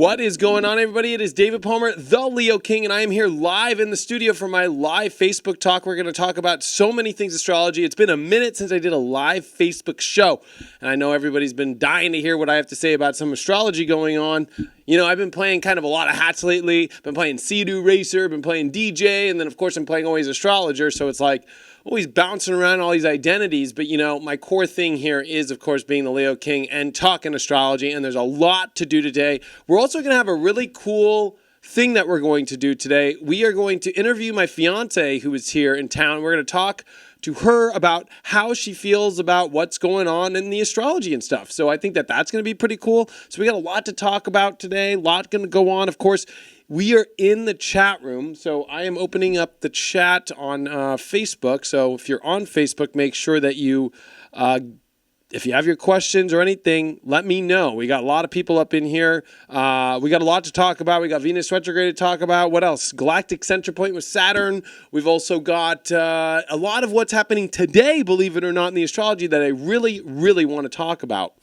What is going on, everybody? It is David Palmer, the Leo King, and I am here live in the studio for my live Facebook talk. We're going to talk about so many things astrology. It's been a minute since I did a live Facebook show, and I know everybody's been dying to hear what I have to say about some astrology going on. You know, I've been playing kind of a lot of hats lately. Been playing Sea-Doo Racer, been playing DJ, and then, of course, I'm playing always astrologer, so it's like always bouncing around all these identities. But, you know, my core thing here is, of course, being the Leo King and talking astrology, and there's a lot to do today. We're also going to have a really cool thing that we're going to do today. We are going to interview my fiance who is here in town. We're going to talk to her about how she feels about what's going on in the astrology and stuff. So I think that that's going to be pretty cool. So we got a lot to talk about today, a lot going to go on. Of course, we are in the chat room, so I am opening up the chat on Facebook. So if you're on Facebook, make sure that you, if you have your questions or anything, let me know. We got a lot of people up in here. We got a lot to talk about. We got Venus retrograde to talk about. What else? Galactic center point with Saturn. We've also got a lot of what's happening today, believe it or not, in the astrology that I really, really want to talk about.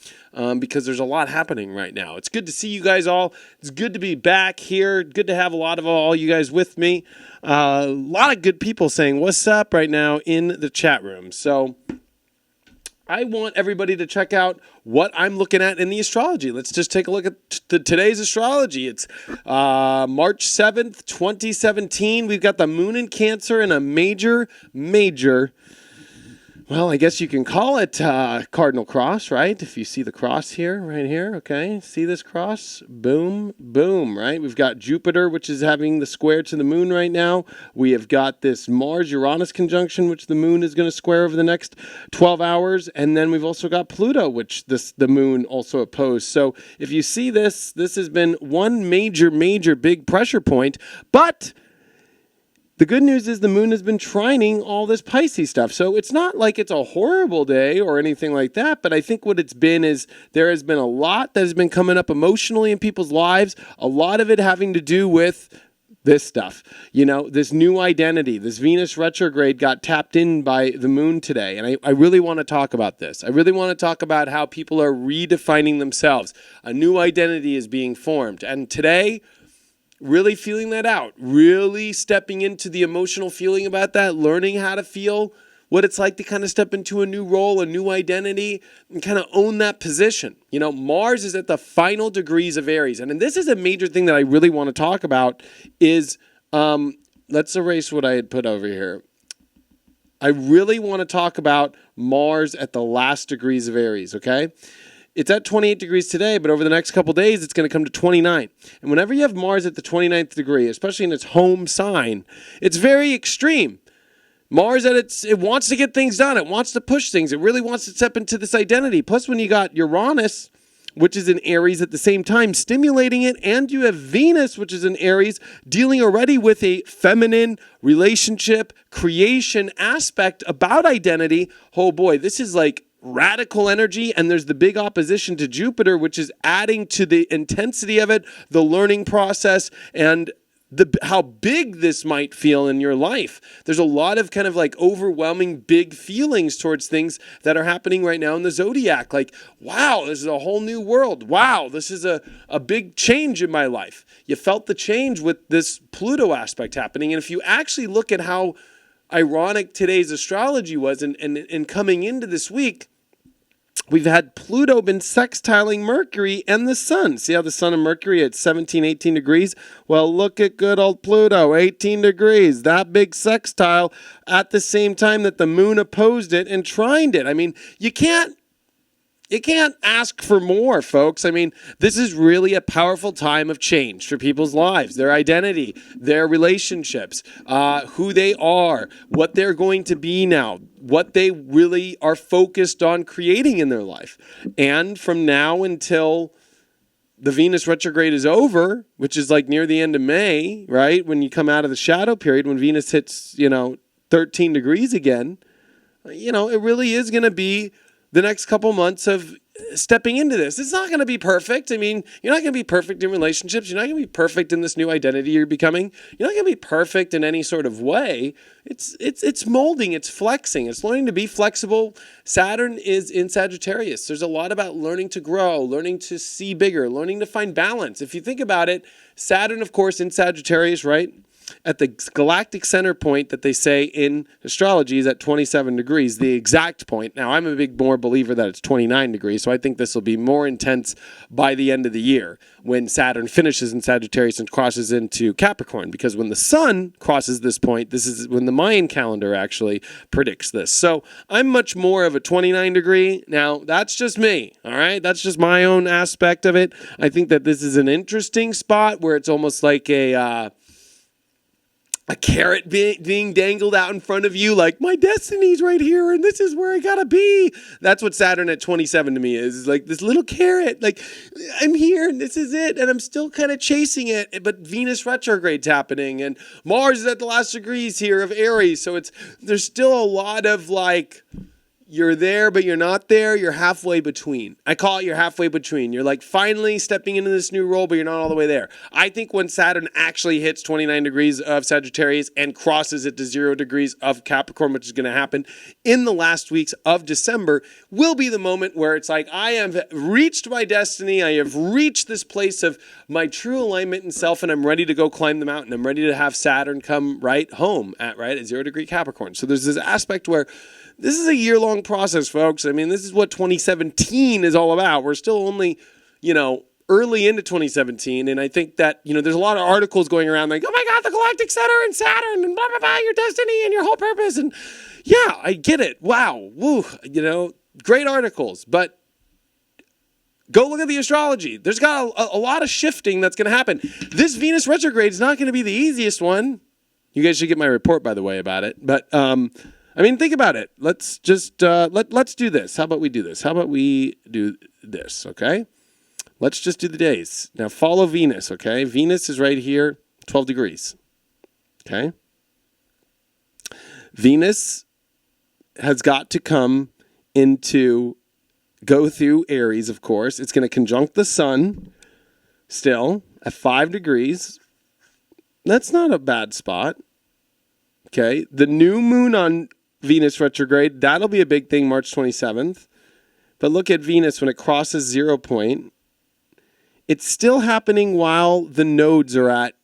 Because there's a lot happening right now. It's good to see you guys all. It's good to be back here. Good to have a lot of all you guys with me. A lot of good people saying what's up right now in the chat room. So I want everybody to check out what I'm looking at in the astrology. Let's just take a look at today's astrology. It's March 7th, 2017. We've got the moon in Cancer and a major, well, I guess you can call it cardinal cross, right? If you see the cross here, right here, okay? See this cross? Boom, boom, right? We've got Jupiter, which is having the square to the moon right now. We have got this Mars-Uranus conjunction, which the moon is going to square over the next 12 hours. And then we've also got Pluto, which the moon also opposed. So if you see this has been one major big pressure point. But the good news is the moon has been trining all this Pisces stuff. So it's not like it's a horrible day or anything like that. But I think what it's been is there has been a lot that has been coming up emotionally in people's lives. A lot of it having to do with this stuff. You know, this new identity. This Venus retrograde got tapped in by the moon today. And I really want to talk about this. I really want to talk about how people are redefining themselves. A new identity is being formed. And today, really feeling that out, really stepping into the emotional feeling about that, learning how to feel what it's like to kind of step into a new role, a new identity, and kind of own that position. You know, Mars is at the final degrees of Aries. And this is a major thing that I really want to talk about is, let's erase what I had put over here. I really want to talk about Mars at the last degrees of Aries, okay? It's at 28 degrees today, but over the next couple days, it's going to come to 29. And whenever you have Mars at the 29th degree, especially in its home sign, it's very extreme. Mars it wants to get things done. It wants to push things. It really wants to step into this identity. Plus, when you got Uranus, which is in Aries at the same time, stimulating it, and you have Venus, which is in Aries, dealing already with a feminine relationship, creation aspect about identity. Oh boy, this is like radical energy, and there's the big opposition to Jupiter, which is adding to the intensity of it, the learning process, and how big this might feel in your life. There's a lot of kind of like overwhelming big feelings towards things that are happening right now in the zodiac. Like, wow, this is a whole new world. Wow, this is a big change in my life. You felt the change with this Pluto aspect happening. And if you actually look at how ironic today's astrology was, and coming into this week, we've had Pluto been sextiling Mercury and the Sun. See how the Sun and Mercury at 17, 18 degrees? Well, look at good old Pluto, 18 degrees. That big sextile at the same time that the moon opposed it and trined it. I mean, you can't ask for more, folks. I mean, this is really a powerful time of change for people's lives, their identity, their relationships, who they are, what they're going to be now, what they really are focused on creating in their life. And from now until the Venus retrograde is over, which is like near the end of May, right? When you come out of the shadow period, when Venus hits, 13 degrees again, it really is going to be the next couple months of stepping into this. It's not going to be perfect. I mean, you're not going to be perfect in relationships. You're not going to be perfect in this new identity you're becoming. You're not going to be perfect in any sort of way. It's molding. It's flexing. It's learning to be flexible. Saturn is in Sagittarius. There's a lot about learning to grow, learning to see bigger, learning to find balance. If you think about it, Saturn, of course, in Sagittarius, right? At the galactic center point that they say in astrology is at 27 degrees, the exact point. Now, I'm a big more believer that it's 29 degrees, so I think this will be more intense by the end of the year when Saturn finishes in Sagittarius and crosses into Capricorn, because when the sun crosses this point, this is when the Mayan calendar actually predicts this. So I'm much more of a 29 degree. Now, that's just me, all right? That's just my own aspect of it. I think that this is an interesting spot where it's almost like a carrot being dangled out in front of you, like, my destiny's right here and this is where I gotta be. That's what Saturn at 27 to me is like this little carrot, like, I'm here and this is it, and I'm still kind of chasing it, but Venus retrograde's happening and Mars is at the last degrees here of Aries, so there's still a lot of like, you're there, but you're not there. You're halfway between. I call it you're halfway between. You're like finally stepping into this new role, but you're not all the way there. I think when Saturn actually hits 29 degrees of Sagittarius and crosses it to 0 degrees of Capricorn, which is going to happen in the last weeks of December, will be the moment where it's like, I have reached my destiny. I have reached this place of my true alignment in self, and I'm ready to go climb the mountain. I'm ready to have Saturn come right home at 0 degree Capricorn. So there's this aspect where this is a year-long process, folks. I mean, this is what 2017 is all about. We're still only, early into 2017. And I think that, there's a lot of articles going around like, oh my God, the Galactic Center and Saturn and blah, blah, blah, your destiny and your whole purpose. And yeah, I get it. Wow. Woo. Great articles. But go look at the astrology. There's got a lot of shifting that's going to happen. This Venus retrograde is not going to be the easiest one. You guys should get my report, by the way, about it. But, think about it. Let's just, let's do this. How about we do this? How about we do this, okay? Let's just do the days. Now, follow Venus, okay? Venus is right here, 12 degrees, okay? Venus has got to come go through Aries, of course. It's going to conjunct the sun still at 5 degrees. That's not a bad spot, okay? The new moon on Venus retrograde, that'll be a big thing March 27th. But look at Venus when it crosses 0 point. It's still happening while the nodes are at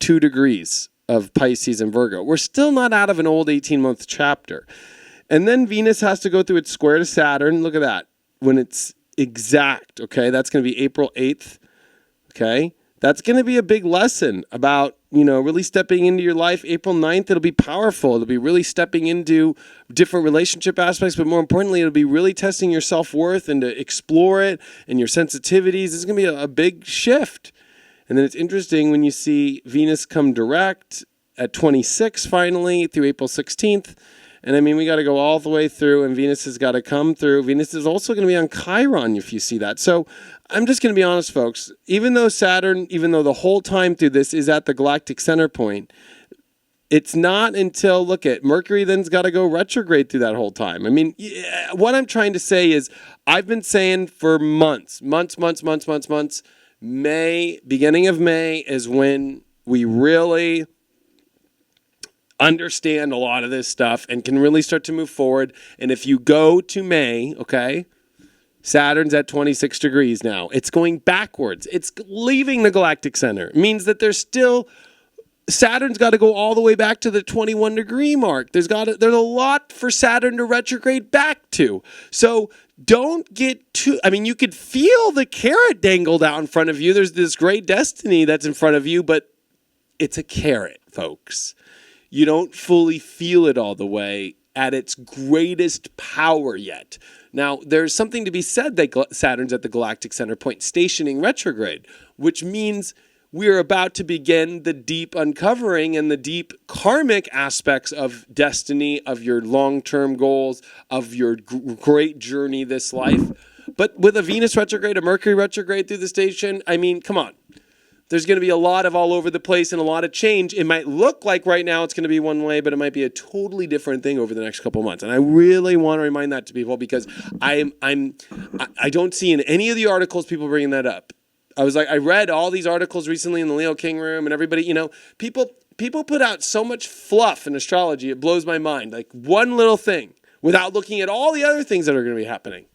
2 degrees of Pisces and Virgo. We're still not out of an old 18-month chapter. And then Venus has to go through its square to Saturn. Look at that. When it's exact, okay? That's going to be April 8th, okay? That's going to be a big lesson about, really stepping into your life. April 9th, it'll be powerful. It'll be really stepping into different relationship aspects, but more importantly, it'll be really testing your self-worth and to explore it and your sensitivities. It's going to be a big shift. And then it's interesting when you see Venus come direct at 26 finally through April 16th. And we got to go all the way through, and Venus has got to come through. Venus is also going to be on Chiron, if you see that. So I'm just going to be honest, folks. Even though the whole time through this is at the galactic center point, it's not until, look at, Mercury then's got to go retrograde through that whole time. What I'm trying to say is, I've been saying for months, beginning of May is when we really understand a lot of this stuff and can really start to move forward. And if you go to May, okay, Saturn's at 26 degrees now. It's going backwards. It's leaving the galactic center. It means that Saturn's got to go all the way back to the 21 degree mark. There's a lot for Saturn to retrograde back to. So don't get too, you could feel the carrot dangled out in front of you. There's this great destiny that's in front of you, but it's a carrot, folks. You don't fully feel it all the way at its greatest power yet. Now, there's something to be said that Saturn's at the galactic center point, stationing retrograde, which means we're about to begin the deep uncovering and the deep karmic aspects of destiny, of your long-term goals, of your great journey this life. But with a Venus retrograde, a Mercury retrograde through the station, come on. There's going to be a lot of all over the place and a lot of change. It might look like right now it's going to be one way, but it might be a totally different thing over the next couple of months. And I really want to remind that to people, because I don't see in any of the articles people bringing that up. I read all these articles recently in the Leo King room, and everybody, people put out so much fluff in astrology. It blows my mind. Like one little thing without looking at all the other things that are going to be happening.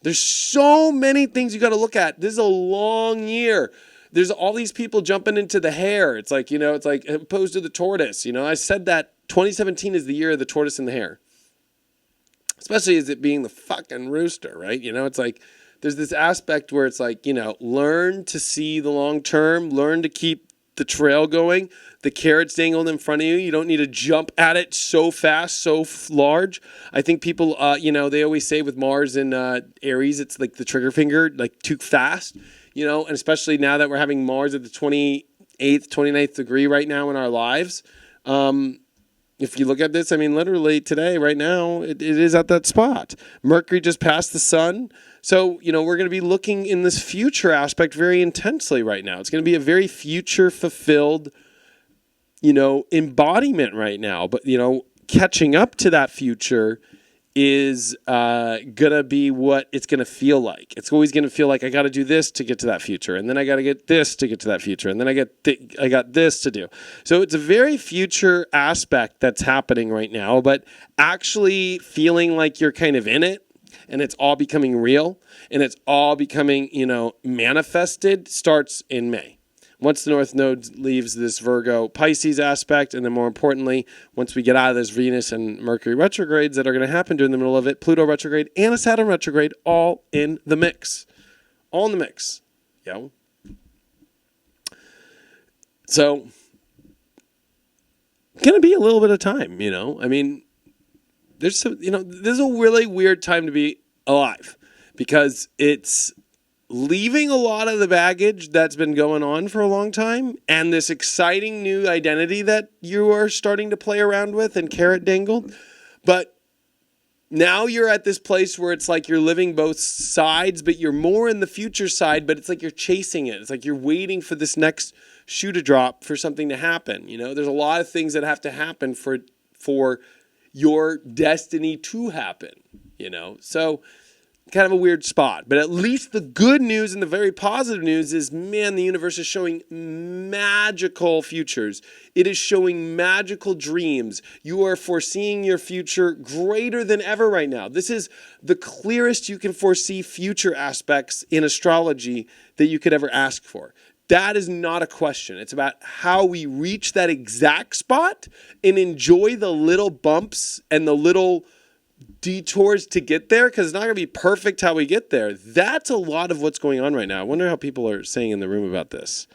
There's so many things you got to look at. This is a long year. There's all these people jumping into the hare. It's like, it's like opposed to the tortoise. I said that 2017 is the year of the tortoise and the hare. Especially as it being the fucking rooster, right? It's like there's this aspect where it's like, learn to see the long term, learn to keep the trail going. The carrot's dangled in front of you. You don't need to jump at it so fast, so large. I think people, they always say with Mars and Aries, it's like the trigger finger, like too fast. And especially now that we're having Mars at the 28th, 29th degree right now in our lives. If you look at this, literally today, right now, it is at that spot. Mercury just passed the sun. So, we're going to be looking in this future aspect very intensely right now. It's going to be a very future fulfilled, embodiment right now. But, catching up to that future is going to be what it's going to feel like. It's always going to feel like I got to do this to get to that future. And then I got to get this to get to that future. And then I got this to do. So it's a very future aspect that's happening right now, but actually feeling like you're kind of in it and it's all becoming real and it's all becoming, manifested starts in May. Once the North Node leaves this Virgo Pisces aspect, and then more importantly, once we get out of this Venus and Mercury retrogrades that are going to happen during the middle of it, Pluto retrograde and a Saturn retrograde, all in the mix. All in the mix. So, going to be a little bit of time, There's some, this is a really weird time to be alive, because it's leaving a lot of the baggage that's been going on for a long time and this exciting new identity that you are starting to play around with and carrot dangled. But now you're at this place where it's like you're living both sides, but you're more in the future side, but it's like you're chasing it. It's like you're waiting for this next shoe to drop for something to happen. There's a lot of things that have to happen for your destiny to happen, So kind of a weird spot, but at least the good news and the very positive news is, man, the universe is showing magical futures. It is showing magical dreams. You are foreseeing your future greater than ever right now. This is the clearest you can foresee future aspects in astrology that you could ever ask for. That is not a question. It's about how we reach that exact spot and enjoy the little bumps and the little detours to get there, because it's not going to be perfect how we get there. That's a lot of what's going on right now. I wonder how people are saying in the room about this.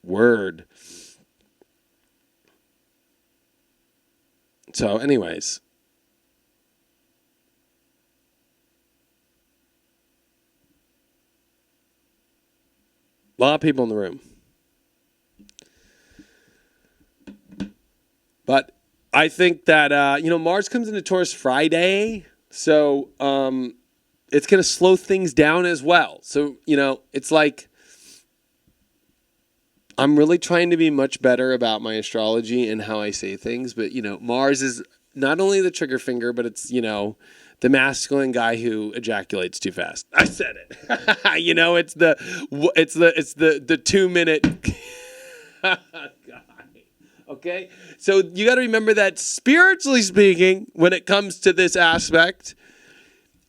Word. So anyways, a lot of people in the room. But I think that, Mars comes into Taurus Friday, so it's going to slow things down as well. So, it's like I'm really trying to be much better about my astrology and how I say things. But, Mars is not only the trigger finger, but it's, the masculine guy who ejaculates too fast. I said it. It's the 2 minute. Okay, so you got to remember that spiritually speaking, when it comes to this aspect,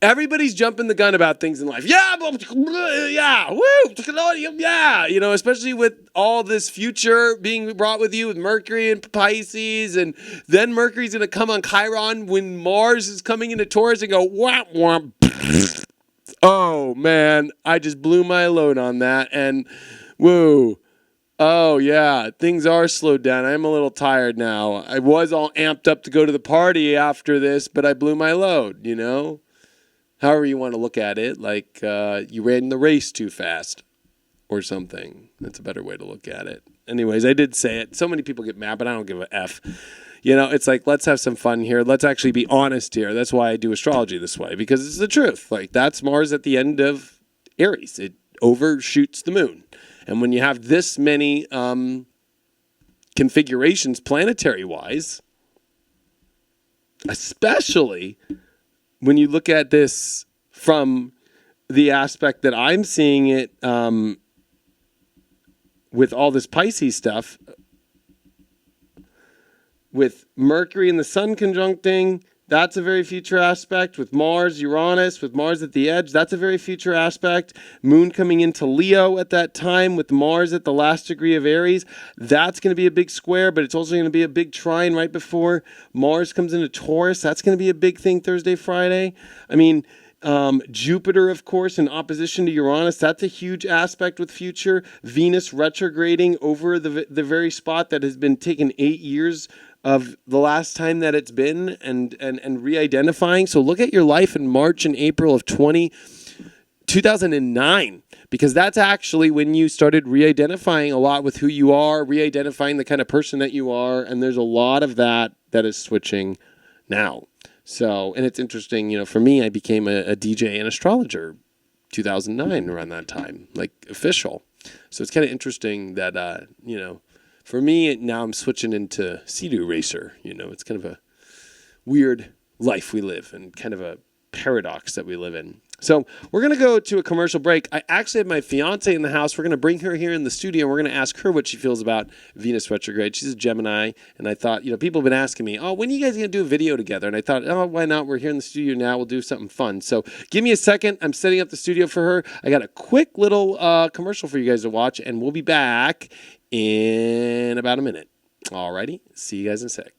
everybody's jumping the gun about things in life. Yeah, especially with all this future being brought with you with Mercury and Pisces, and then Mercury's going to come on Chiron when Mars is coming into Taurus and go wham wham. Oh man, I just blew my load on that, and woo. Oh, yeah, things are slowed down. I'm a little tired now. I was all amped up to go to the party after this, but I blew my load, However you want to look at it, like you ran the race too fast or something. That's a better way to look at it. Anyways, I did say it. So many people get mad, but I don't give a F. It's like, let's have some fun here. Let's actually be honest here. That's why I do astrology this way, because it's the truth. Like, that's Mars at the end of Aries. overshoots the moon. And when you have this many configurations planetary-wise, especially when you look at this from the aspect that I'm seeing it with all this Pisces stuff, with Mercury and the Sun conjuncting, that's a very future aspect. With Mars, Uranus, with Mars at the edge, that's a very future aspect. Moon coming into Leo at that time with Mars at the last degree of Aries, that's going to be a big square, but it's also going to be a big trine right before Mars comes into Taurus. That's going to be a big thing Thursday, Friday. I mean, Jupiter, of course, in opposition to Uranus, that's a huge aspect with future. Venus retrograding over the very spot that has been taken 8 years of the last time that it's been and re-identifying. So look at your life in March and April of 2009, because that's actually when you started re-identifying a lot with who you are, re-identifying the kind of person that you are, and there's a lot of that is switching now. So, and it's interesting, you know, for me, I became a DJ and astrologer 2009 around that time, like official. So it's kind of interesting that, you know, for me, now I'm switching into Sea-Doo Racer. You know, it's kind of a weird life we live and kind of a paradox that we live in. So we're going to go to a commercial break. I actually have my fiance in the house. We're going to bring her here in the studio, and we're going to ask her what she feels about Venus retrograde. She's a Gemini, and I thought, you know, people have been asking me, oh, when are you guys going to do a video together? And I thought, oh, why not? We're here in the studio now. We'll do something fun. So give me a second. I'm setting up the studio for her. I got a quick little commercial for you guys to watch, and we'll be back in about a minute. Alrighty, see you guys in a sec.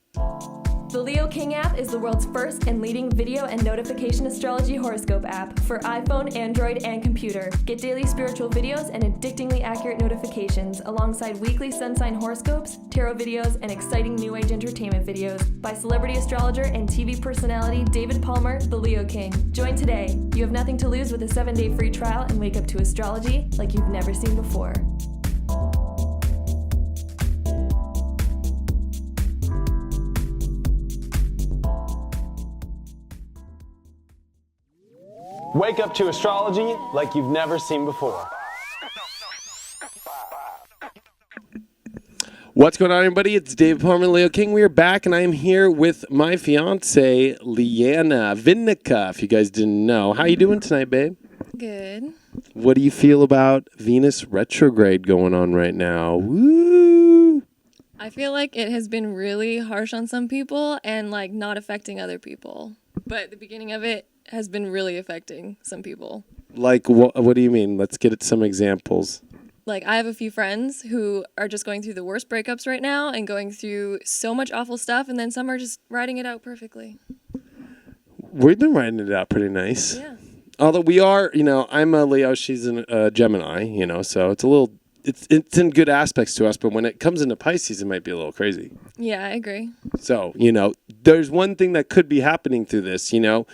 The Leo King app is the world's first and leading video and notification astrology horoscope app for iPhone, Android, and computer. Get daily spiritual videos and addictingly accurate notifications alongside weekly sun sign horoscopes, tarot videos, and exciting new age entertainment videos by celebrity astrologer and TV personality David Palmer, the Leo King. Join today. You have nothing to lose with a 7-day free trial and wake up to astrology like you've never seen before. Wake up to astrology like you've never seen before. What's going on, everybody? It's David Palmer, Leo King. We are back, and I am here with my fiance, Leanna Vinica, if you guys didn't know. How you doing tonight, babe? Good. What do you feel about Venus retrograde going on right now? Woo! I feel like it has been really harsh on some people and like not affecting other people. But the beginning of it has been really affecting some people. Like, what do you mean? Let's get at some examples. Like, I have a few friends who are just going through the worst breakups right now and going through so much awful stuff, and then some are just riding it out perfectly. We've been riding it out pretty nice. Yeah. Although we are, you know, I'm a Leo, she's a Gemini, you know, so it's a little, it's in good aspects to us, but when it comes into Pisces, it might be a little crazy. Yeah, I agree. So, you know, there's one thing that could be happening through this, you know,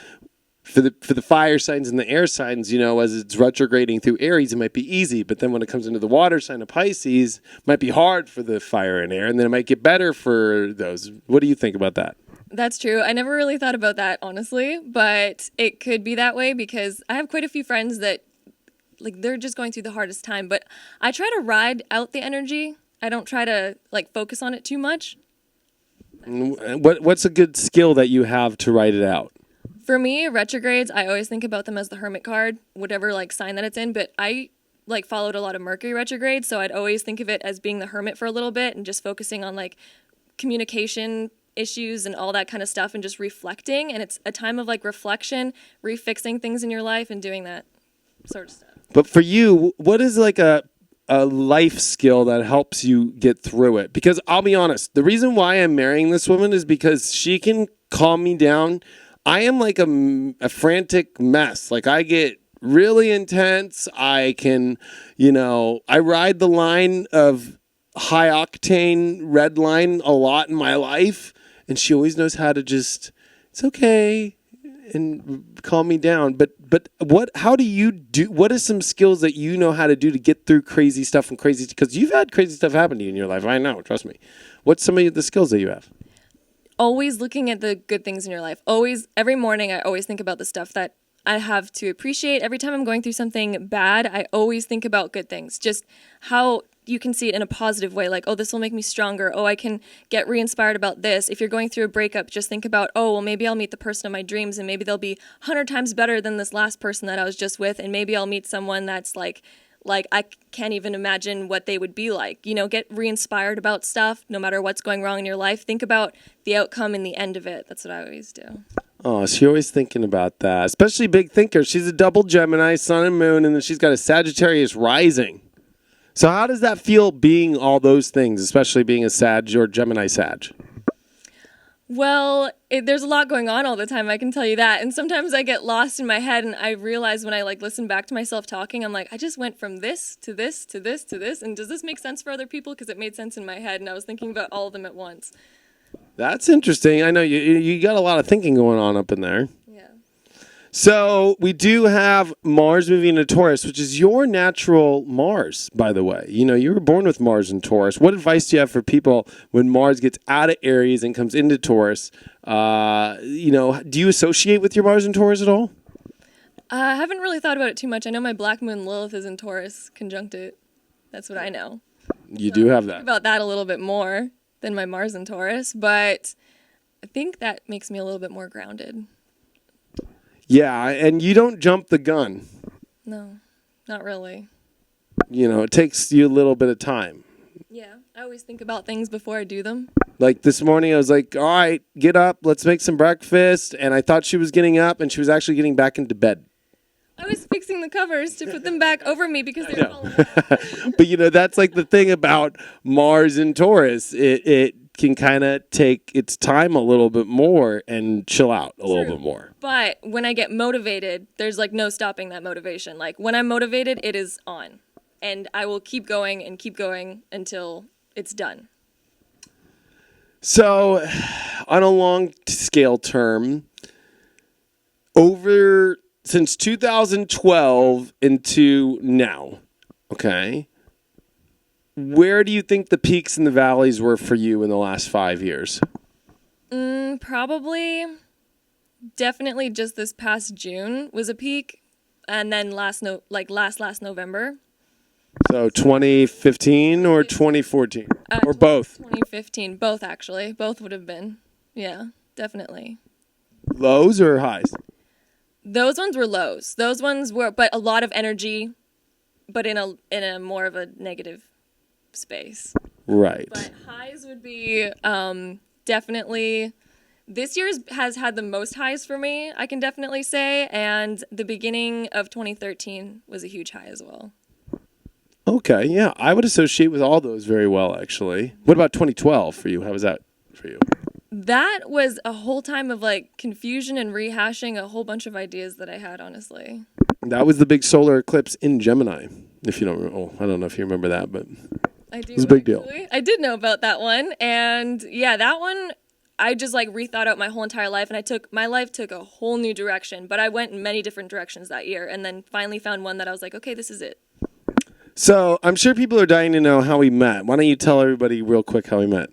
for the fire signs and the air signs, you know, as it's retrograding through Aries, it might be easy. But then when it comes into the water sign of Pisces, it might be hard for the fire and air, and then it might get better for those. What do you think about that? That's true. I never really thought about that, honestly, but it could be that way because I have quite a few friends that, like, they're just going through the hardest time. But I try to ride out the energy. I don't try to, like, focus on it too much. What's a good skill that you have to ride it out? For me, retrogrades, I always think about them as the hermit card, whatever like sign that it's in. But I like followed a lot of Mercury retrograde, so I'd always think of it as being the hermit for a little bit and just focusing on like communication issues and all that kind of stuff and just reflecting. And it's a time of like reflection, refixing things in your life and doing that sort of stuff. But for you, what is like a life skill that helps you get through it? Because I'll be honest, the reason why I'm marrying this woman is because she can calm me down. I am like a frantic mess. Like I get really intense. I can, you know, I ride the line of high octane red line a lot in my life. And she always knows how to just, it's okay, and calm me down. But how do you do, what are some skills that you know how to do to get through crazy stuff and crazy, because you've had crazy stuff happen to you in your life. I know, trust me. What's some of the skills that you have? Always looking at the good things in your life. Always, every morning, I always think about the stuff that I have to appreciate. Every time I'm going through something bad, I always think about good things. Just how you can see it in a positive way, like, oh, this will make me stronger. Oh, I can get re-inspired about this. If you're going through a breakup, just think about, oh, well, maybe I'll meet the person of my dreams, and maybe they'll be 100 times better than this last person that I was just with, and maybe I'll meet someone that's like I can't even imagine what they would be like. You know, get re-inspired about stuff, no matter what's going wrong in your life. Think about the outcome and the end of it. That's what I always do. Oh, she's always thinking about that, especially big thinker. She's a double Gemini, sun and moon, and then she's got a Sagittarius rising. So how does that feel being all those things, especially being a Sag or Gemini Sag? Well, there's a lot going on all the time, I can tell you that. And sometimes I get lost in my head, and I realize when I listen back to myself talking, I'm like, I just went from this to this to this to this, and does this make sense for other people? Because it made sense in my head, and I was thinking about all of them at once. That's interesting. I know you got a lot of thinking going on up in there. Yeah. So we do have Mars moving into Taurus, which is your natural Mars, by the way. You know, you were born with Mars in Taurus. What advice do you have for people when Mars gets out of Aries and comes into Taurus? You know, do you associate with your Mars in Taurus at all? I haven't really thought about it too much. I know my Black Moon Lilith is in Taurus, conjunct it. That's what I know. You do have that. Think about that a little bit more than my Mars in Taurus, but I think that makes me a little bit more grounded. Yeah, and you don't jump the gun. No, not really. You know, it takes you a little bit of time. Yeah, I always think about things before I do them. Like this morning, I was like, all right, get up, let's make some breakfast. And I thought she was getting up, and she was actually getting back into bed. I was fixing the covers to put them back over me because they were falling out. But, you know, that's like the thing about Mars and Taurus. It can kind of take its time a little bit more and chill out a little bit more. But when I get motivated, there's no stopping that motivation. Like when I'm motivated, it is on. And I will keep going until it's done. So on a long scale term, since 2012 into now, okay, where do you think the peaks and the valleys were for you in the last 5 years? Probably, definitely just this past June was a peak, and then last November. So 2015 or 2014? Or both? 2015, both actually. Both would have been. Yeah, definitely. Lows or highs? Those ones were lows. Those ones were, but a lot of energy, but in a more of a negative space. Right. But highs would be definitely, this year's has had the most highs for me, I can definitely say, and the beginning of 2013 was a huge high as well. Okay, yeah, I would associate with all those very well, actually. What about 2012 for you? How was that for you? That was a whole time of confusion and rehashing a whole bunch of ideas that I had, honestly. That was the big solar eclipse in Gemini. If you don't, I don't know if you remember that, but I do. It was a big deal. I did know about that one, and yeah, that one I just rethought out my whole entire life, and my life took a whole new direction. But I went in many different directions that year, and then finally found one that I was like, okay, this is it. So I'm sure people are dying to know how we met. Why don't you tell everybody real quick how we met?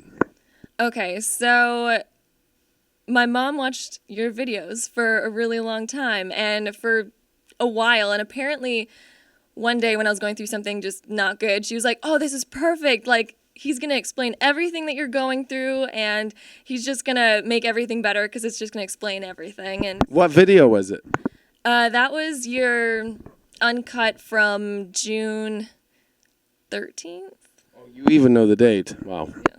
Okay, so my mom watched your videos for a really long time and for a while, and apparently one day when I was going through something just not good, she was like, oh, this is perfect. He's going to explain everything that you're going through, and he's just going to make everything better because it's just going to explain everything. And what video was it? That was your uncut from June 13th. Oh, you even know the date. Wow. Yeah.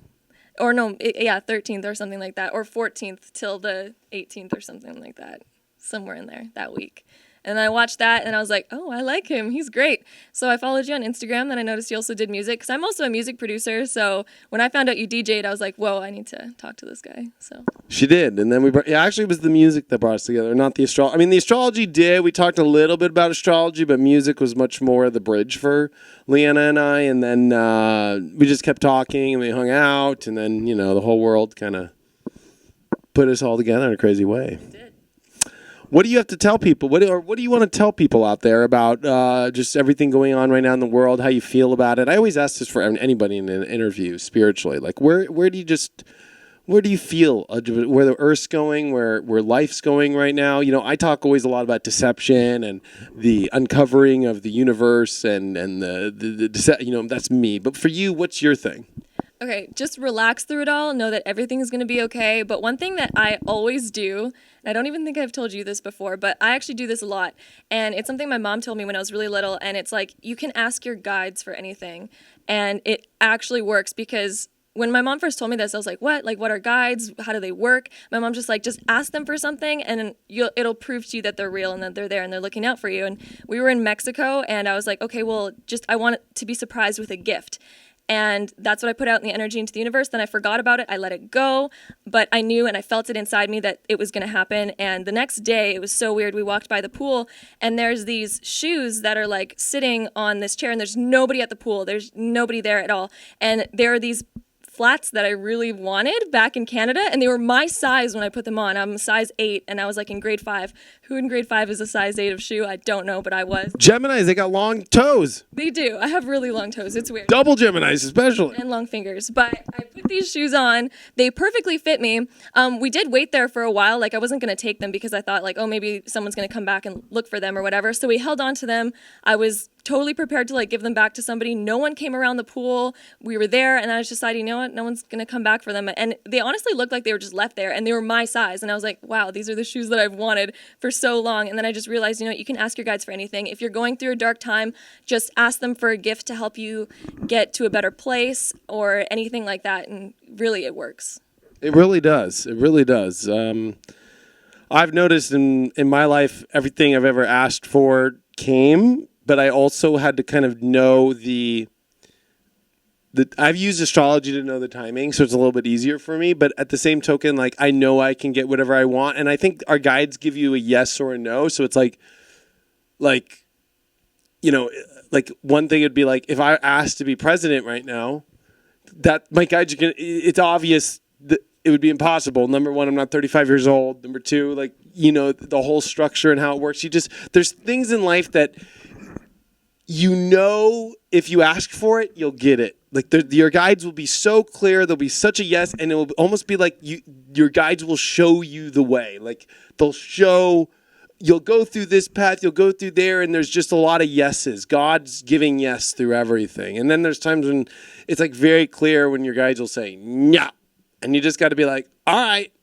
Or no, 13th or something like that, or 14th till the 18th or something like that, somewhere in there that week. And I watched that, and I was like, oh, I like him. He's great. So I followed you on Instagram. Then I noticed you also did music, because I'm also a music producer. So when I found out you DJ'd, I was like, whoa, I need to talk to this guy. So she did. And then actually, it was the music that brought us together, not the astrology. I mean, the astrology did. We talked a little bit about astrology, but music was much more the bridge for Leanna and I. And then we just kept talking, and we hung out. And then, the whole world kind of put us all together in a crazy way. it did. What do you have to tell people? What do you want to tell people out there about just everything going on right now in the world, how you feel about it? I always ask this for anybody in an interview spiritually. Where do you just Where do you feel where the Earth's going, where life's going right now? I talk always a lot about deception and the uncovering of the universe and that's me. But for you, what's your thing? Okay, just relax through it all. Know that everything is going to be okay. But one thing that I always do, and I don't even think I've told you this before, but I actually do this a lot. And it's something my mom told me when I was really little. And it's like, you can ask your guides for anything. And it actually works because when my mom first told me this, I was like, what? Like, what are guides? How do they work? My mom's just like, just ask them for something and it'll prove to you that they're real and that they're there and they're looking out for you. And we were in Mexico and I was like, okay, well, I want to be surprised with a gift. And that's what I put out in the energy into the universe. Then I forgot about it. I let it go. But I knew and I felt it inside me that it was going to happen. And the next day, it was so weird. We walked by the pool and there's these shoes that are like sitting on this chair and there's nobody at the pool. There's nobody there at all. And there are these flats that I really wanted back in Canada, and they were my size when I put them on. I'm a size 8, and I was like in grade 5. Who in grade 5 is a size 8 of shoe? I don't know, but I was. Geminis, they got long toes. They do. I have really long toes. It's weird. Double Geminis, especially. And long fingers. But I put these shoes on. They perfectly fit me. We did wait there for a while. Like, I wasn't going to take them because I thought, like, oh, maybe someone's going to come back and look for them or whatever. So we held on to them. I was totally prepared to like give them back to somebody. No one came around the pool. We were there and I was deciding, you know what, no one's gonna come back for them. And they honestly looked like they were just left there and they were my size. And I was like, wow, these are the shoes that I've wanted for so long. And then I just realized, you know what, you can ask your guides for anything. If you're going through a dark time, just ask them for a gift to help you get to a better place or anything like that. And really it works. It really does. It really does. I've noticed in my life, everything I've ever asked for came. But I also had to kind of know I've used astrology to know the timing, so it's a little bit easier for me. But at the same token, like I know I can get whatever I want, and I think our guides give you a yes or a no. So it's like one thing would be like if I asked to be president right now, that my guides it's obvious that it would be impossible. Number one, I'm not 35 years old. Number two, the whole structure and how it works. There's things in life that. If you ask for it, you'll get it. Like your guides will be so clear, there'll be such a yes, and it will almost be like your guides will show you the way. Like they'll show, you'll go through this path, you'll go through there, and there's just a lot of yeses. God's giving yes through everything. And then there's times when it's like very clear when your guides will say, no. And you just got to be like, all right,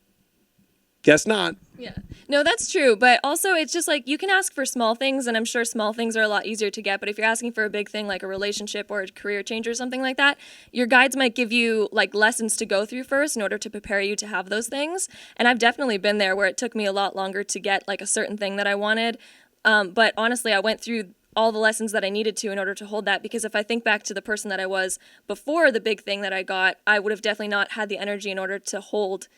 guess not. Yeah. No, that's true. But also it's just like you can ask for small things and I'm sure small things are a lot easier to get. But if you're asking for a big thing like a relationship or a career change or something like that, your guides might give you like lessons to go through first in order to prepare you to have those things. And I've definitely been there where it took me a lot longer to get like a certain thing that I wanted. But honestly, I went through all the lessons that I needed to in order to hold that. Because if I think back to the person that I was before the big thing that I got, I would have definitely not had the energy in order to hold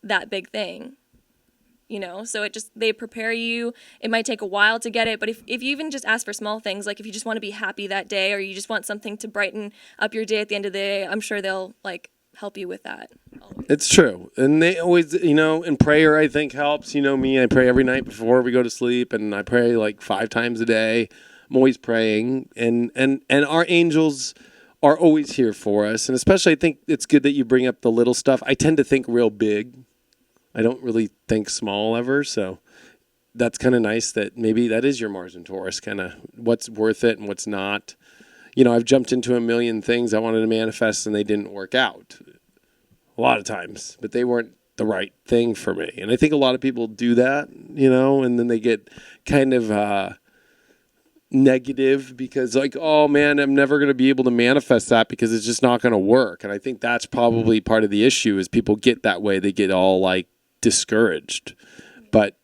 that big thing. So they prepare you. It might take a while to get it, but if you even just ask for small things, like if you just want to be happy that day or you just want something to brighten up your day at the end of the day, I'm sure they'll like help you with that. Always. It's true. And they always, and prayer I think helps. Me, I pray every night before we go to sleep and I pray like 5 times a day. I'm always praying and our angels are always here for us. And especially I think it's good that you bring up the little stuff. I tend to think real big. I don't really think small ever, so that's kind of nice that maybe that is your Mars and Taurus, kind of what's worth it and what's not. I've jumped into a million things I wanted to manifest and they didn't work out a lot of times, but they weren't the right thing for me. And I think a lot of people do that, and then they get kind of negative because like, oh man, I'm never going to be able to manifest that because it's just not going to work. And I think that's probably part of the issue is people get that way. They get all like discouraged, but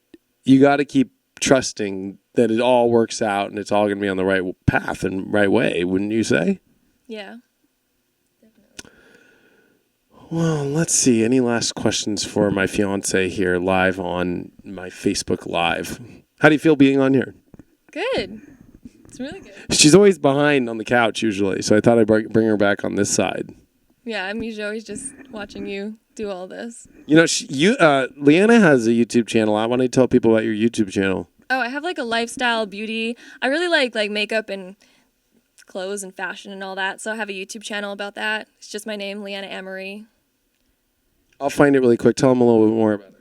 you got to keep trusting that it all works out and it's all going to be on the right path and right way, wouldn't you say? Yeah, definitely. Well, let's see. Any last questions for my fiance here live on my Facebook Live? How do you feel being on here? Good. It's really good. She's always behind on the couch usually, so I thought I'd bring her back on this side. Yeah, I'm usually always just watching you do all this. Leanna has a YouTube channel. I want to tell people about your YouTube channel. Oh, I have like a lifestyle beauty. I really like makeup and clothes and fashion and all that. So I have a YouTube channel about that. It's just my name, Leanna Amory. I'll find it really quick. Tell them a little bit more about it.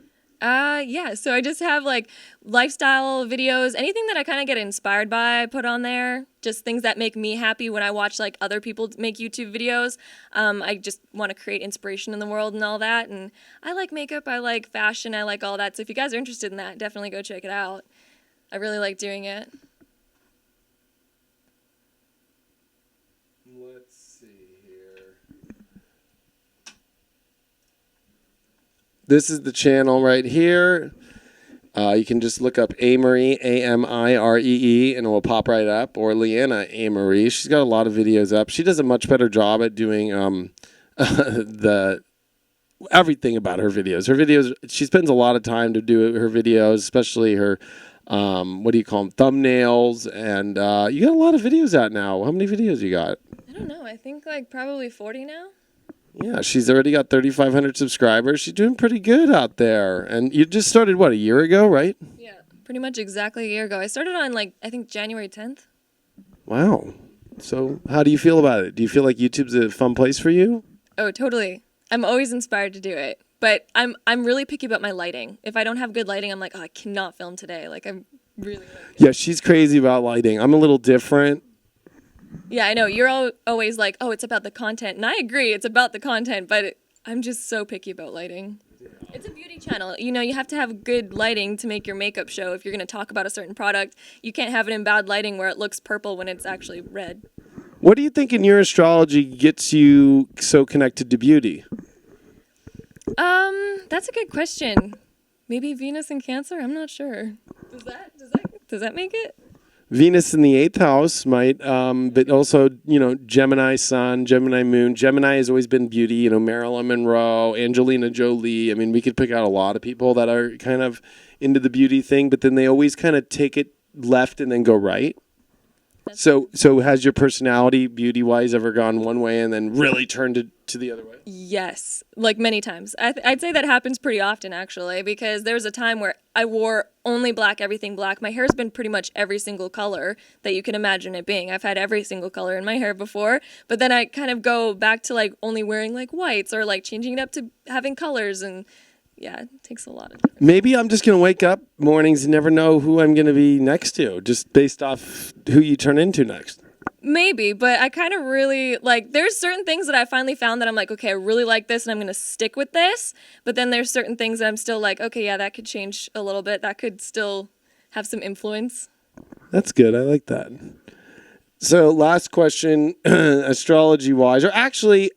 Yeah, so I just have like lifestyle videos, anything that I kind of get inspired by, I put on there. Just things that make me happy when I watch like other people make YouTube videos. I just want to create inspiration in the world and all that. And I like makeup, I like fashion, I like all that. So if you guys are interested in that, definitely go check it out. I really like doing it. Let's see here. This is the channel right here. You can just look up Amory, Amiree, and it will pop right up. Or Leanna Amory. She's got a lot of videos up. She does a much better job at doing the everything about her videos. Her videos, she spends a lot of time to do her videos, especially her, what do you call them, thumbnails. And you got a lot of videos out now. How many videos you got? I don't know. I think like probably 40 now. Yeah, she's already got 3,500 subscribers. She's doing pretty good out there. And you just started, what, a year ago, right? Yeah, pretty much exactly a year ago. I started on like, I think January 10th. Wow. So how do you feel about it? Do you feel like YouTube's a fun place for you? Oh, totally. I'm always inspired to do it. But I'm really picky about my lighting. If I don't have good lighting, I'm like, oh, I cannot film today. Like, I'm really like it. Yeah, she's crazy about lighting. I'm a little different. Yeah, I know. You're always like, oh, it's about the content. And I agree, it's about the content, but I'm just so picky about lighting. It's a beauty channel. You know, you have to have good lighting to make your makeup show. If you're going to talk about a certain product, you can't have it in bad lighting where it looks purple when it's actually red. What do you think in your astrology gets you so connected to beauty? That's a good question. Maybe Venus and Cancer? I'm not sure. Does that make it? Venus in the 8th house might, but also, Gemini sun, Gemini moon. Gemini has always been beauty, Marilyn Monroe, Angelina Jolie. I mean, we could pick out a lot of people that are kind of into the beauty thing, but then they always kind of take it left and then go right. So has your personality, beauty-wise, ever gone one way and then really turned it to the other way? Yes, like many times. I'd say that happens pretty often, actually, because there was a time where I wore only black, everything black. My hair's been pretty much every single color that you can imagine it being. I've had every single color in my hair before, but then I kind of go back to like only wearing like whites or like changing it up to having colors, and yeah, it takes a lot of time. Maybe I'm just going to wake up mornings and never know who I'm going to be next to, just based off who you turn into next. Maybe, but I kind of really, like, there's certain things that I finally found that I'm like, okay, I really like this and I'm going to stick with this. But then there's certain things that I'm still like, okay, yeah, that could change a little bit. That could still have some influence. That's good. I like that. So last question, astrology-wise, or actually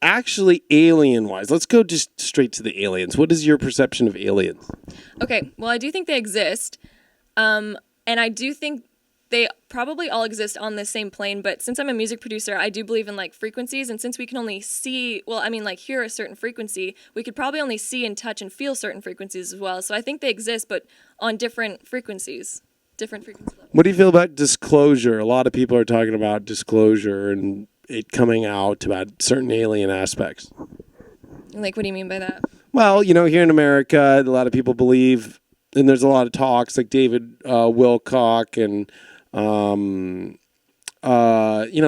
alien-wise. Let's go just straight to the aliens. What is your perception of aliens? Okay, well, I do think they exist. And I do think they probably all exist on the same plane, but since I'm a music producer, I do believe in like frequencies, and since we can only see, hear a certain frequency, we could probably only see and touch and feel certain frequencies as well. So I think they exist, but on different frequencies, different frequency levels. What do you feel about disclosure? A lot of people are talking about disclosure and it coming out about certain alien aspects. Like, what do you mean by that? Well, here in America, a lot of people believe, and there's a lot of talks like David Wilcock and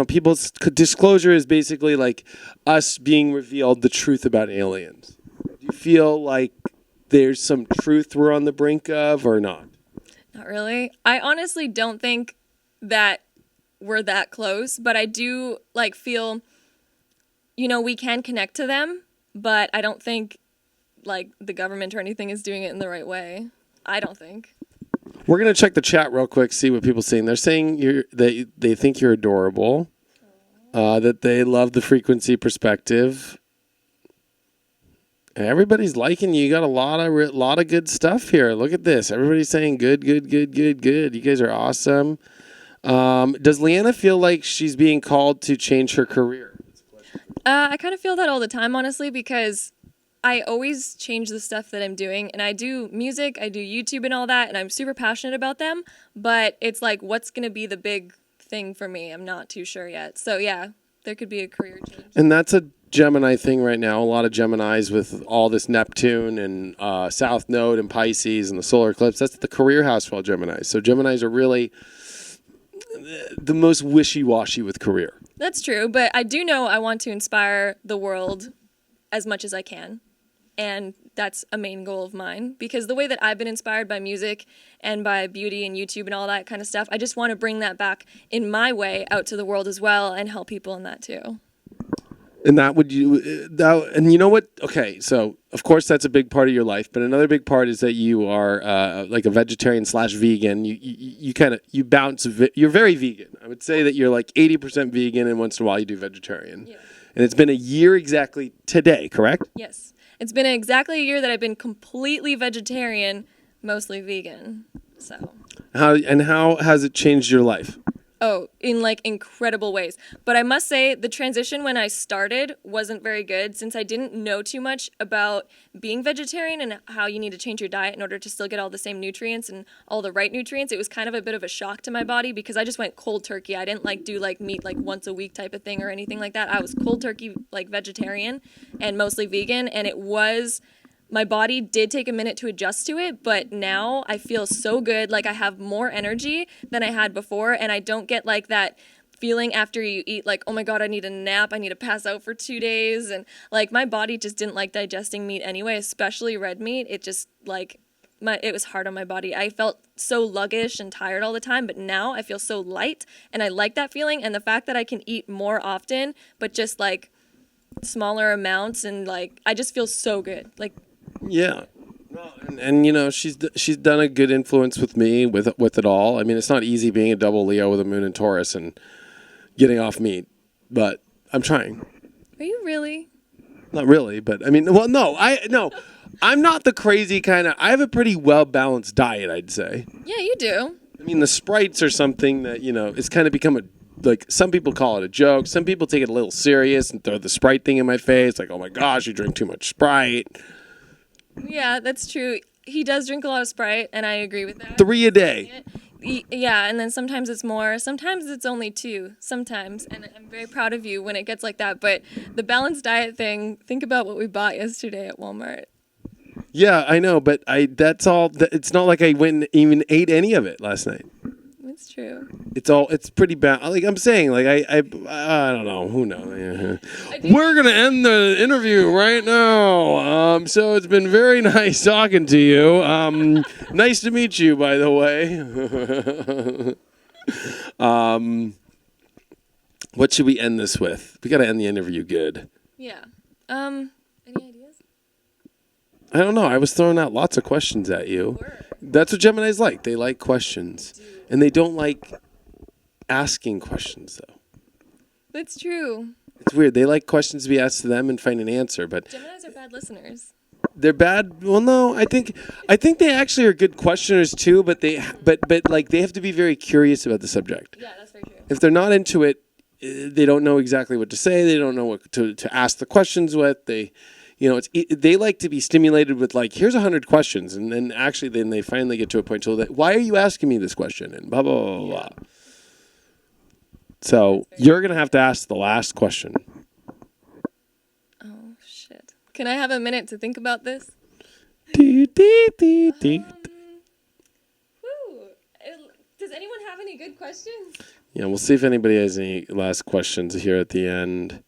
people's disclosure is basically like us being revealed the truth about aliens. Do you feel like there's some truth we're on the brink of or not? Not really. I honestly don't think that we're that close, but I do feel, we can connect to them, but I don't think like the government or anything is doing it in the right way. I don't think. We're going to check the chat real quick, see what people are saying. They're saying they think you're adorable, that they love the frequency perspective. And everybody's liking you. You got a lot of good stuff here. Look at this. Everybody's saying good. You guys are awesome. Does Leanna feel like she's being called to change her career? I kind of feel that all the time, honestly, because I always change the stuff that I'm doing, and I do music, I do YouTube and all that, and I'm super passionate about them, but it's like, what's going to be the big thing for me? I'm not too sure yet. So yeah, there could be a career change. And that's a Gemini thing right now. A lot of Geminis with all this Neptune and South Node and Pisces and the solar eclipse. That's the career house for all Geminis. So Geminis are really the most wishy-washy with career. That's true, but I do know I want to inspire the world as much as I can. And that's a main goal of mine, because the way that I've been inspired by music and by beauty and YouTube and all that kind of stuff, I just want to bring that back in my way out to the world as well and help people in that too. And and you know what? Okay, so of course that's a big part of your life, but another big part is that you are like a vegetarian / vegan. You bounce. You're very vegan. I would say that you're like 80% vegan, and once in a while you do vegetarian. Yeah. And it's been a year exactly today, correct? Yes. It's been exactly a year that I've been completely vegetarian, mostly vegan. So. How has it changed your life? Oh, in like incredible ways. But I must say the transition when I started wasn't very good, since I didn't know too much about being vegetarian and how you need to change your diet in order to still get all the same nutrients and all the right nutrients. It was kind of a bit of a shock to my body, because I just went cold turkey. I didn't like do like meat like once a week type of thing or anything like that. I was cold turkey like vegetarian and mostly vegan, and my body did take a minute to adjust to it, but now I feel so good. Like I have more energy than I had before, and I don't get like that feeling after you eat like, oh my God, I need a nap. I need to pass out for 2 days. And like my body just didn't like digesting meat anyway, especially red meat. It just like it was hard on my body. I felt so sluggish and tired all the time, but now I feel so light, and I like that feeling. And the fact that I can eat more often, but just like smaller amounts, and like I just feel so good. Like. Yeah. And you know, she's done a good influence with me with it all. I mean, it's not easy being a double Leo with a moon in Taurus and getting off meat, but I'm trying. Are you really? Not really, but I mean, well, no, I'm not the crazy kind of. I have a pretty well balanced diet, I'd say. Yeah, you do. I mean, the sprites are something that, you know, it's kind of become like some people call it a joke. Some people take it a little serious and throw the Sprite thing in my face, like, oh my gosh, you drink too much Sprite. Yeah, that's true. He does drink a lot of Sprite, and I agree with that. 3 a day. Yeah, and then sometimes it's more. Sometimes it's only 2. Sometimes, and I'm very proud of you when it gets like that. But the balanced diet thing, think about what we bought yesterday at Walmart. Yeah, I know, but that's all. It's not like I went and even ate any of it last night. It's true. It's pretty bad. Like I'm saying, like I don't know. Who knows? We're gonna end the interview right now. So it's been very nice talking to you. Nice to meet you, by the way. What should we end this with? We gotta end the interview good. Yeah. Any ideas? I don't know. I was throwing out lots of questions at you. That's what Geminis like. They like questions. And they don't like asking questions, though. That's true. It's weird. They like questions to be asked to them and find an answer, but Geminis are bad listeners. they're bad. Well, no, I think they actually are good questioners too, but like they have to be very curious about the subject. Yeah, that's very true. If they're not into it, they don't know exactly what to say. They don't know what to ask the questions with. They like to be stimulated with like, here's 100 questions, and then actually then they finally get to a point to that, why are you asking me this question, and blah blah blah blah. So you're gonna have to ask the last question. Oh shit! Can I have a minute to think about this? Woo. Does anyone have any good questions? Yeah, we'll see if anybody has any last questions here at the end.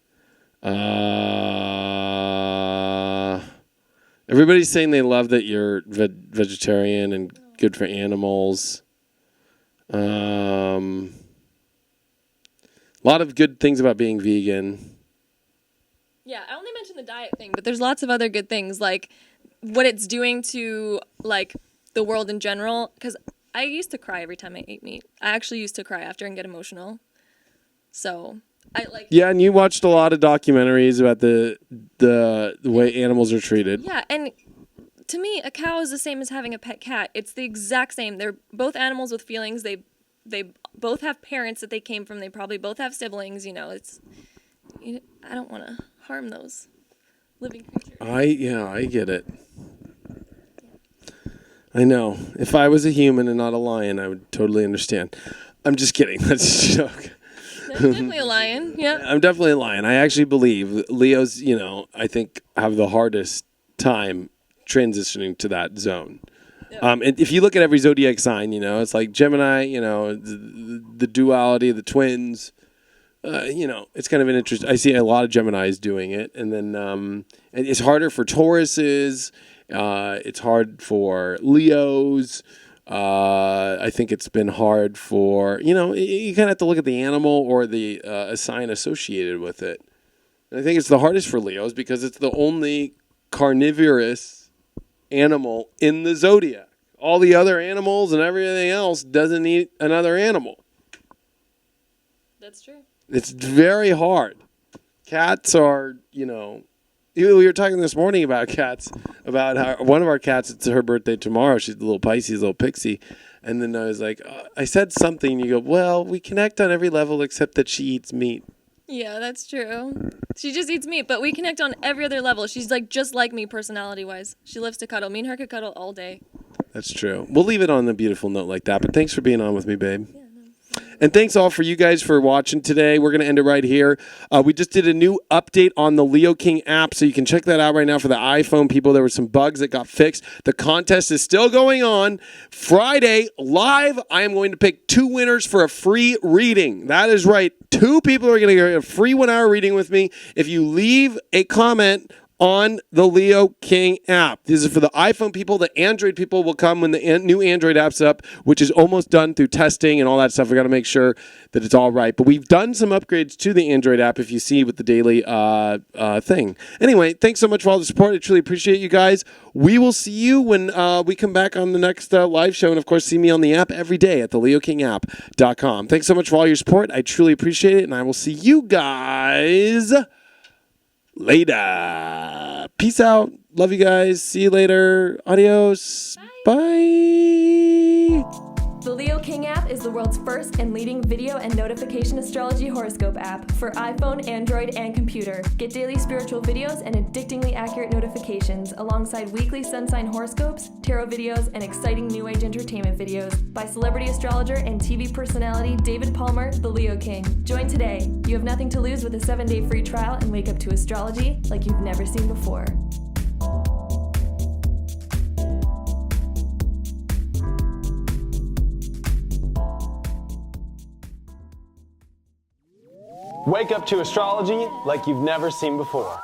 Everybody's saying they love that you're vegetarian and good for animals. A lot of good things about being vegan. Yeah, I only mentioned the diet thing, but there's lots of other good things, like what it's doing to like the world in general. Because I used to cry every time I ate meat. I actually used to cry after and get emotional. So Yeah, and you watched a lot of documentaries about the way animals are treated. Yeah, and to me, a cow is the same as having a pet cat. It's the exact same. They're both animals with feelings. They both have parents that they came from. They probably both have siblings. I don't want to harm those living creatures. I get it. I know. If I was a human and not a lion, I would totally understand. I'm just kidding. That's a joke. I'm definitely a lion. Yeah. I'm definitely a lion. I actually believe Leos, I think have the hardest time transitioning to that zone. Yeah. And if you look at every zodiac sign, it's like Gemini, the duality, the twins, it's kind of an interest. I see a lot of Geminis doing it, and then and it's harder for Tauruses. It's hard for Leos. I think it's been hard for, you kind of have to look at the animal or the sign associated with it. And I think it's the hardest for Leos because it's the only carnivorous animal in the zodiac. All the other animals and everything else doesn't eat another animal. That's true. It's very hard. Cats are, we were talking this morning about cats, about how one of our cats, it's her birthday tomorrow. She's a little Pisces, a little pixie. And then I was like, I said something. And you go, well, we connect on every level except that she eats meat. Yeah, that's true. She just eats meat, but we connect on every other level. She's like just like me personality-wise. She loves to cuddle. Me and her could cuddle all day. That's true. We'll leave it on a beautiful note like that. But thanks for being on with me, babe. Yeah. And thanks all for you guys for watching today. We're going to end it right here. We just did a new update on the Leo King app, so you can check that out right now for the iPhone people. There were some bugs that got fixed. The contest is still going on. Friday, live, I am going to pick 2 winners for a free reading. That is right. 2 people are going to get a free 1-hour reading with me if you leave a comment on the Leo King app. This is for the iPhone people. The Android people will come when the new Android app's up, which is almost done through testing and all that stuff. We got to make sure that it's all right. But we've done some upgrades to the Android app, if you see with the daily thing. Anyway, thanks so much for all the support. I truly appreciate you guys. We will see you when we come back on the next live show. And, of course, see me on the app every day at theleokingapp.com. Thanks so much for all your support. I truly appreciate it. And I will see you guys later. Peace out. Love you guys. See you later. Adios. Bye. The Leo King app is the world's first and leading video and notification astrology horoscope app for iPhone, Android, and computer. Get daily spiritual videos and addictingly accurate notifications alongside weekly sun sign horoscopes, tarot videos, and exciting new age entertainment videos by celebrity astrologer and TV personality David Palmer, the Leo King. Join today. You have nothing to lose with a 7-day free trial and wake up to astrology like you've never seen before. Wake up to astrology like you've never seen before.